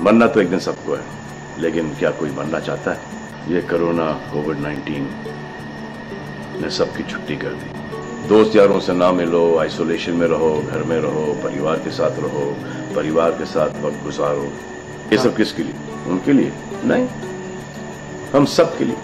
मरना तो एक दिन सबको है, लेकिन क्या कोई मरना चाहता है? ये कोरोना कोविड-19 ने सबकी छुट्टी कर दी। दोस्त यारों से ना मिलो, आइसोलेशन में रहो, घर में रहो, परिवार के साथ रहो, परिवार के साथ वक्त गुजारो। ये सब किसके लिए? उनके लिए नहीं, हम सब के लिए।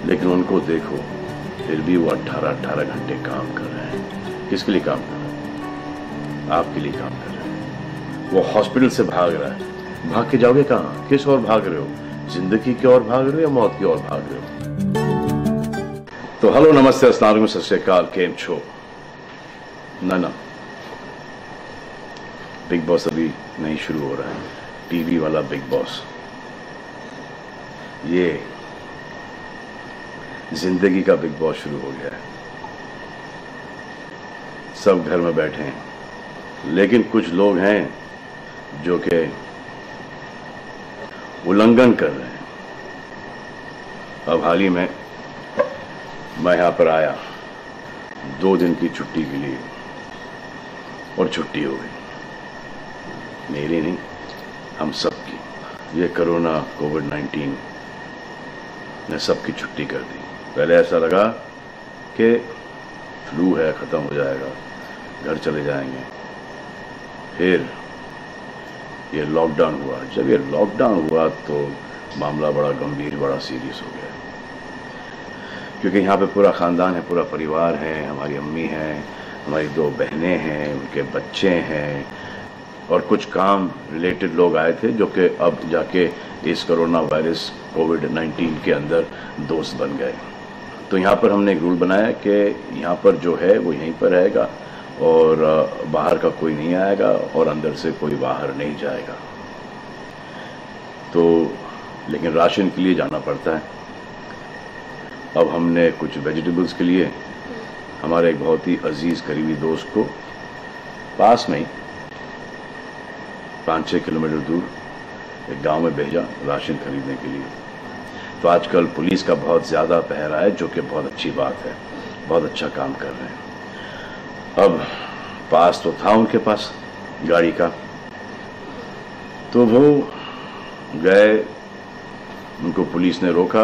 लेकिन उनको देखो, फिर भी वो 18-18 घंटे काम कर रहे हैं। किसके लिए काम कर रहे हैं? आपके लिए काम कर रहे हैं। वो हॉस्पिटल से भाग रहा है, भाग के जाओगे कहाँ? किस ओर भाग रहे हो? जिंदगी की ओर भाग रहे हो या मौत की ओर भाग रहे हो? तो हेलो, नमस्ते, अस्सलाम वालेकुम, सत श्री अकाल, केम छो? ना बिग बॉस अभी नहीं शुरू हो रहा है। टीवी वाला बिग बॉस, ये जिंदगी का बिग बॉस शुरू हो गया है। सब घर में बैठे हैं, लेकिन कुछ लोग हैं जो कि उल्लंघन कर रहे हैं। अब हाल ही में मैं यहां पर आया 2 दिन की छुट्टी के लिए, और छुट्टी हो गई। मेरी नहीं, हम सबकी। ये कोरोना कोविड-19 ने सबकी छुट्टी कर दी। पहले ऐसा लगा कि फ्लू है, खत्म हो जाएगा, घर चले जाएंगे। फिर ये लॉकडाउन हुआ। जब ये लॉकडाउन हुआ तो मामला बड़ा गंभीर, बड़ा सीरियस हो गया, क्योंकि यहाँ पे पूरा ख़ानदान है, पूरा परिवार है। हमारी अम्मी हैं, हमारी 2 बहनें हैं, उनके बच्चे हैं, और कुछ काम रिलेटेड लोग आए थे जो कि अब जाके इस कोरोना वायरस कोविड-19 के अंदर दोस्त बन गए। तो यहाँ पर हमने एक रूल बनाया कि यहाँ पर जो है वो यहीं पर रहेगा, और बाहर का कोई नहीं आएगा, और अंदर से कोई बाहर नहीं जाएगा। तो लेकिन राशन के लिए जाना पड़ता है। अब हमने कुछ वेजिटेबल्स के लिए हमारे एक बहुत ही अजीज करीबी दोस्त को पास में ही 5-6 किलोमीटर दूर एक गांव में भेजा राशन खरीदने के लिए। तो आजकल पुलिस का बहुत ज़्यादा पहरा है, जो कि बहुत अच्छी बात है, बहुत अच्छा काम कर रहे हैं। अब पास तो था उनके पास गाड़ी का, तो वो गए, उनको पुलिस ने रोका।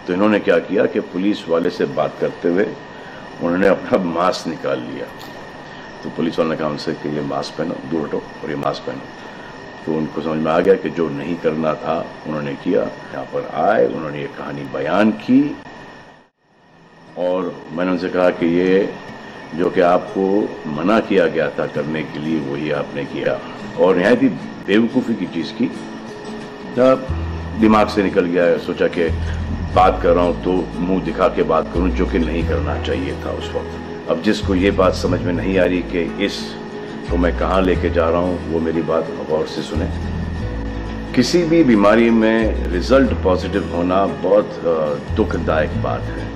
तो इन्होंने क्या किया कि पुलिस वाले से बात करते हुए उन्होंने अपना मास्क निकाल लिया। तो पुलिस वाले ने कहा उनसे कि ये मास्क पहनो, दूर हटो और ये मास्क पहनो। तो उनको समझ में आ गया कि जो नहीं करना था उन्होंने किया। यहाँ पर आए, उन्होंने ये कहानी बयान की, और मैंने उनसे कहा कि ये जो कि आपको मना किया गया था करने के लिए, वही आपने किया, और यहाँ थी बेवकूफ़ी की चीज़ की। दिमाग से निकल गया, सोचा कि बात कर रहा हूँ तो मुंह दिखा के बात करूँ, जो कि नहीं करना चाहिए था उस वक्त। अब जिसको ये बात समझ में नहीं आ रही कि इस को मैं कहाँ लेके जा रहा हूँ, वो मेरी बात गौर से सुने। किसी भी बीमारी में रिजल्ट पॉजिटिव होना बहुत दुखदायक बात है,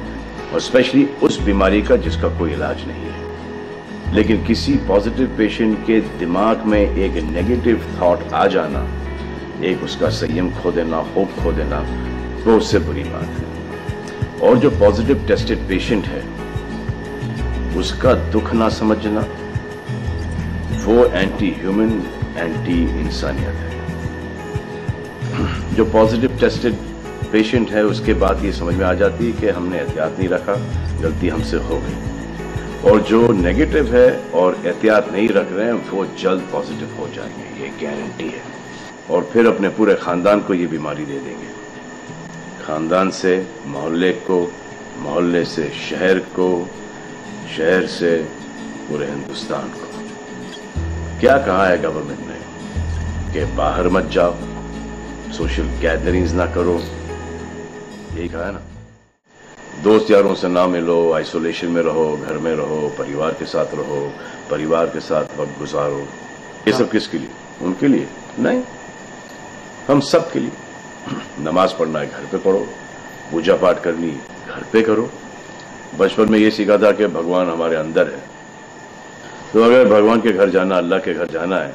और स्पेशली उस बीमारी का जिसका कोई इलाज नहीं है। लेकिन किसी पॉजिटिव पेशेंट के दिमाग में एक नेगेटिव थॉट आ जाना, एक उसका संयम खो देना, होप खो देना, वो उससे बुरी बात है। और जो पॉजिटिव टेस्टेड पेशेंट है, उसका दुख ना समझना, वो एंटी ह्यूमन, एंटी इंसानियत है। जो पॉजिटिव टेस्टेड पेशेंट है, उसके बाद ये समझ में आ जाती है कि हमने एहतियात नहीं रखा, गलती हमसे हो गई। और जो नेगेटिव है और एहतियात नहीं रख रहे हैं, वो जल्द पॉजिटिव हो जाएंगे, ये गारंटी है। और फिर अपने पूरे ख़ानदान को ये बीमारी दे देंगे। ख़ानदान से मोहल्ले को, मोहल्ले से शहर को, शहर से पूरे हिंदुस्तान को। क्या कहा है गवर्नमेंट ने कि बाहर मत जाओ, सोशल गैदरिंग्स ना करो, यही कहा है ना। दोस्त यारों से ना मिलो, आइसोलेशन में रहो, घर में रहो, परिवार के साथ रहो, परिवार के साथ वक्त गुजारो। ये सब किसके लिए? उनके लिए नहीं, हम सब के लिए। नमाज पढ़ना है, घर पे पढ़ो। पूजा पाठ करनी है, घर पे करो। बचपन में ये सीखा था कि भगवान हमारे अंदर है, तो अगर भगवान के घर जाना, अल्लाह के घर जाना है,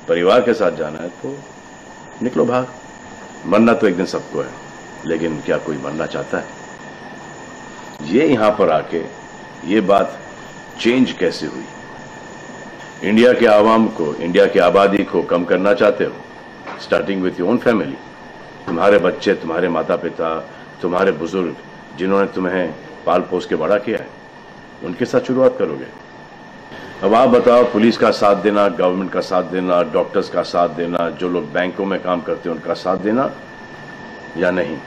परिवार के साथ जाना है, तो निकलो भाग। मरना तो एक दिन सबको है, लेकिन क्या कोई मरना चाहता है? ये यहां पर आके ये बात चेंज कैसे हुई? इंडिया के आवाम को, इंडिया की आबादी को कम करना चाहते हो, starting with your own family. तुम्हारे बच्चे, तुम्हारे माता पिता, तुम्हारे बुजुर्ग जिन्होंने तुम्हें पाल पोस के बड़ा किया है, उनके साथ शुरुआत करोगे। अब आप बताओ, पुलिस का साथ देना, गवर्नमेंट का साथ देना, डॉक्टर्स का साथ देना, जो लोग बैंकों में काम करते हैं उनका साथ देना या नहीं?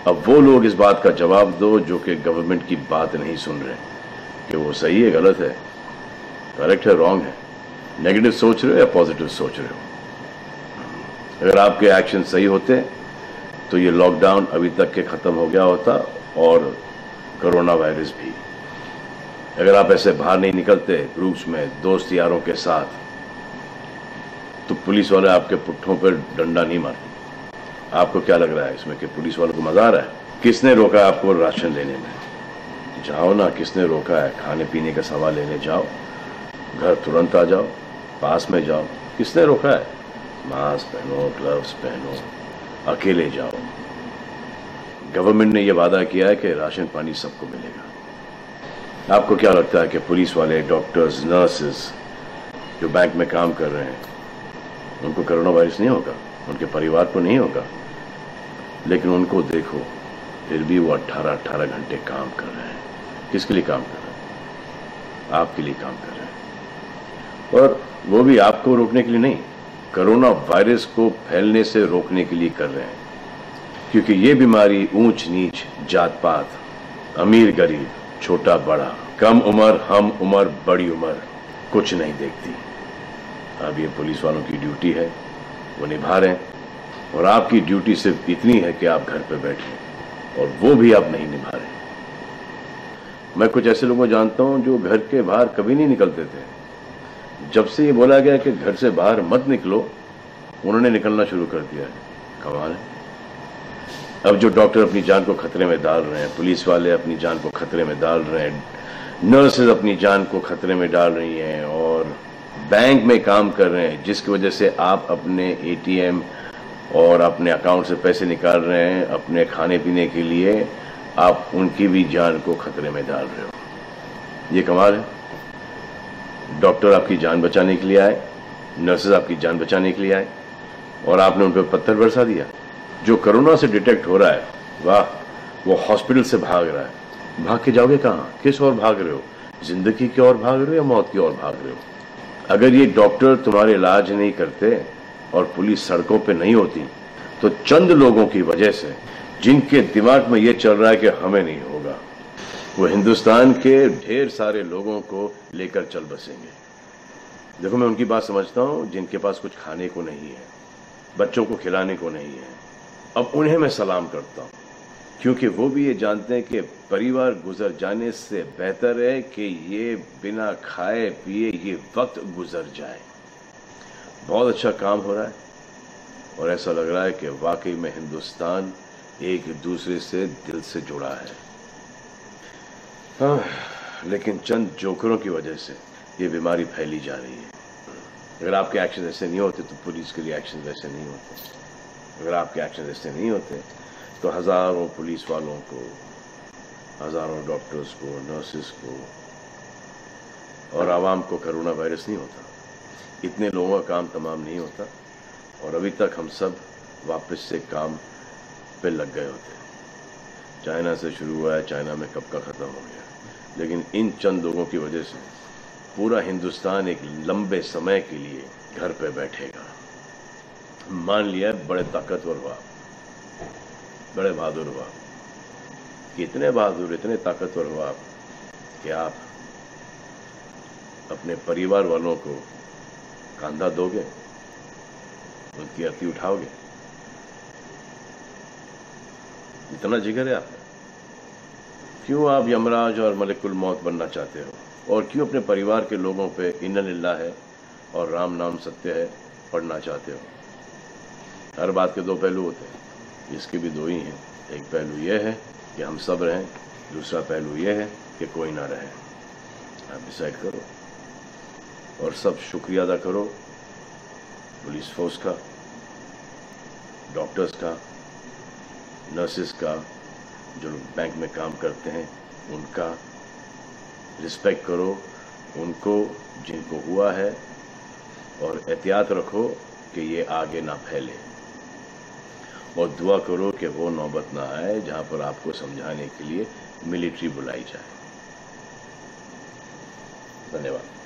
अब वो लोग इस बात का जवाब दो जो कि गवर्नमेंट की बात नहीं सुन रहे कि वो सही है, गलत है, करेक्ट है, रॉन्ग है, नेगेटिव सोच रहे हो या पॉजिटिव सोच रहे हो। अगर आपके एक्शन सही होते तो ये लॉकडाउन अभी तक के खत्म हो गया होता और कोरोना वायरस भी। अगर आप ऐसे बाहर नहीं निकलते ग्रुप्स में, दोस्त यारों के साथ, तो पुलिस वाले आपके पुट्ठों पर डंडा नहीं मारते। आपको क्या लग रहा है इसमें कि पुलिस वालों को मजा आ रहा है? किसने रोका आपको राशन लेने में? जाओ ना, किसने रोका है? खाने पीने का सामान लेने जाओ, घर तुरंत आ जाओ, पास में जाओ, किसने रोका है? मास्क पहनो, ग्लव्स पहनो, अकेले जाओ। गवर्नमेंट ने यह वादा किया है कि राशन पानी सबको मिलेगा। आपको क्या लगता है कि पुलिस वाले, डॉक्टर्स, नर्सेस जो बैंक में काम कर रहे हैं, उनको कोरोना वायरस नहीं होगा? उनके परिवार को नहीं होगा? लेकिन उनको देखो, फिर भी वो 18-18 घंटे काम कर रहे हैं। किसके लिए काम कर रहे हैं? आपके लिए काम कर रहे हैं, और वो भी आपको रोकने के लिए नहीं, कोरोना वायरस को फैलने से रोकने के लिए कर रहे हैं। क्योंकि ये बीमारी ऊंच नीच, जात पात, अमीर गरीब, छोटा बड़ा, कम उम्र, हम उम्र, बड़ी उम्र कुछ नहीं देखती। अब ये पुलिस वालों की ड्यूटी है, वो निभा रहे हैं, और आपकी ड्यूटी सिर्फ इतनी है कि आप घर पे बैठे, और वो भी आप नहीं निभा रहे। मैं कुछ ऐसे लोगों को जानता हूं जो घर के बाहर कभी नहीं निकलते थे। जब से ये बोला गया कि घर से बाहर मत निकलो, उन्होंने निकलना शुरू कर दिया है। कमाल है। अब जो डॉक्टर अपनी जान को खतरे में डाल रहे हैं, पुलिस वाले अपनी जान को खतरे में डाल रहे हैं, नर्सेज अपनी जान को खतरे में डाल रही हैं, और बैंक में काम कर रहे हैं, जिसकी वजह से आप अपने एटीएम और अपने अकाउंट से पैसे निकाल रहे हैं अपने खाने पीने के लिए, आप उनकी भी जान को खतरे में डाल रहे हो। ये कमाल है। डॉक्टर आपकी जान बचाने के लिए आए, नर्सेज आपकी जान बचाने के लिए आए, और आपने उन पर पत्थर बरसा दिया। जो कोरोना से डिटेक्ट हो रहा है, वाह, वो हॉस्पिटल से भाग रहा है। भाग के जाओगे कहाँ? किस ओर भाग रहे हो? जिंदगी की ओर भाग रहे हो या मौत की ओर भाग रहे हो? अगर ये डॉक्टर तुम्हारे इलाज नहीं करते और पुलिस सड़कों पे नहीं होती, तो चंद लोगों की वजह से, जिनके दिमाग में ये चल रहा है कि हमें नहीं होगा, वो हिंदुस्तान के ढेर सारे लोगों को लेकर चल बसेंगे। देखो, मैं उनकी बात समझता हूं जिनके पास कुछ खाने को नहीं है, बच्चों को खिलाने को नहीं है। अब उन्हें मैं सलाम करता हूं, क्योंकि वो भी ये जानते हैं कि परिवार गुजर जाने से बेहतर है कि ये बिना खाए पिए ये वक्त गुजर जाए। बहुत अच्छा काम हो रहा है, और ऐसा लग रहा है कि वाकई में हिंदुस्तान एक दूसरे से दिल से जुड़ा है। लेकिन चंद जोकरों की वजह से ये बीमारी फैली जा रही है। अगर आपके एक्शन ऐसे नहीं होते तो पुलिस के लिए एक्शन वैसे नहीं होते। अगर आपके एक्शन ऐसे नहीं होते तो हजारों पुलिस वालों को, हजारों डॉक्टर्स को, नर्सेस को और आवाम को कोरोना वायरस नहीं होता। इतने लोगों का काम तमाम नहीं होता, और अभी तक हम सब वापस से काम पे लग गए होते। चाइना से शुरू हुआ है, चाइना में कब का खत्म हो गया। लेकिन इन चंद लोगों की वजह से पूरा हिंदुस्तान एक लंबे समय के लिए घर पे बैठेगा। मान लिया बड़े ताकतवर हुआ, बड़े बहादुर हुआ, इतने बहादुर, इतने ताकतवर हुआ कि आप अपने परिवार वालों को कंधा दोगे, उनकी अर्थी उठाओगे। इतना जिगर है आप में? क्यों आप यमराज और मलिकुल मौत बनना चाहते हो? और क्यों अपने परिवार के लोगों पे इन्ना लिल्लाह है और राम नाम सत्य है पढ़ना चाहते हो? हर बात के दो पहलू होते हैं, इसके भी दो ही हैं। एक पहलू यह है कि हम सब रहें, दूसरा पहलू यह है कि कोई ना रहे। आप डिसाइड करो, और सब शुक्रिया अदा करो पुलिस फोर्स का, डॉक्टर्स का, नर्सेस का, जो लोग बैंक में काम करते हैं उनका। रिस्पेक्ट करो उनको जिनको हुआ है, और एहतियात रखो कि ये आगे ना फैले, और दुआ करो कि वो नौबत ना आए जहां पर आपको समझाने के लिए मिलिट्री बुलाई जाए। धन्यवाद।